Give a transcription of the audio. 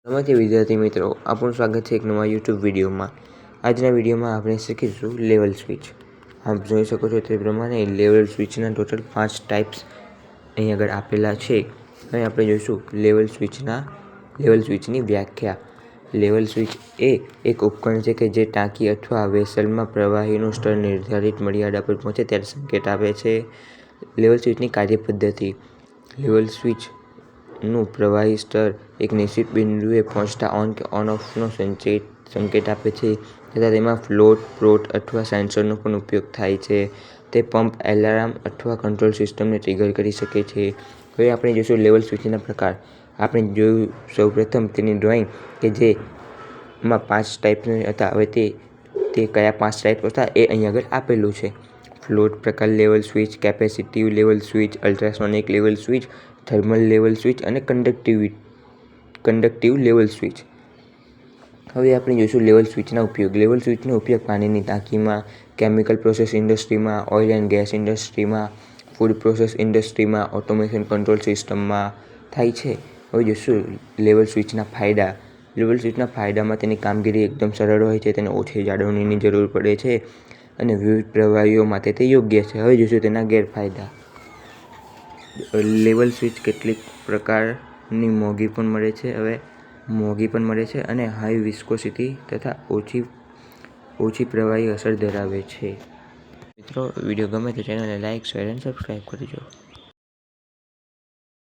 નમસ્તે વિદ્યાર્થી મિત્રો, આપણું સ્વાગત છે એક નવા યુટ્યુબ વિડીયોમાં। આજના વિડીયોમાં આપણે શીખીશું લેવલ સ્વિચ। આપ જોઈ શકો છો તે પ્રમાણે લેવલ સ્વિચના ટોટલ 5 ટાઈપ્સ અહીં આગળ આપેલા છે। હવે આપણે જોઈશું લેવલ સ્વિચની વ્યાખ્યા। લેવલ સ્વિચ એ એક ઉપકરણ છે કે જે ટાંકી અથવા વેસલમાં પ્રવાહીનું સ્તર નિર્ધારિત મર્યાદા પર પહોંચે ત્યારે સંકેત આપે છે। લેવલ સ્વિચની કાર્યપદ્ધતિ: લેવલ સ્વિચનું પ્રવાહી સ્તર એક નિશ્ચિત બિંદુએ પહોંચતા ઓન કે ઓફનો સંકેત આપે છે, તથા તેમાં ફ્લોટ, પ્રોટ અથવા સેન્સરનો પણ ઉપયોગ થાય છે। તે પંપ, એલાર્મ અથવા કંટ્રોલ સિસ્ટમને ટ્રિગર કરી શકે છે। હવે આપણે જોઈશું લેવલ સ્વિચના પ્રકાર। આપણે જોયું સૌપ્રથમ તેની ડ્રોઈંગ કે જેમાં 5 ટાઈપના હતા। હવે તે કયા 5 ટાઈપ હતા એ અહીં આગળ આપેલું છે। ફ્લોટ પ્રકાર level switch, capacitive level switch, ultrasonic level switch, thermal level switch અને કંડક્ટિવ લેવલ સ્વિચ। હવે આપણે જોઈશું લેવલ સ્વિચના ઉપયોગ। લેવલ સ્વિચનો ઉપયોગ પાણીની ટાંકીમાં, કેમિકલ પ્રોસેસ ઇન્ડસ્ટ્રીમાં, ઓઇલ એન્ડ ગેસ ઇન્ડસ્ટ્રીમાં, ફૂડ પ્રોસેસ ઇન્ડસ્ટ્રીમાં, ઓટોમેશન કંટ્રોલ સિસ્ટમમાં થાય છે। હવે જોઈશું લેવલ સ્વિચના ફાયદા। લેવલ સ્વિચના ફાયદામાં તેની કામગીરી એકદમ સરળ હોય છે, તેને ઓછી જાળવણીની જરૂર પડે છે અને વિવિધ પ્રવાહીઓ માટે તે યોગ્ય છે। હવે જોઈશું તેના ગેરફાયદા। લેવલ સ્વિચ કેટલીક પ્રકારની મોંઘી પણ મળે છે અને હાઈ વિસ્કોસિટી તથા ઓછી પ્રવાહી અસર ધરાવે છે। મિત્રો, વિડીયો ગમે તો ચેનલને લાઇક, શેર અને સબસ્ક્રાઇબ કરજો।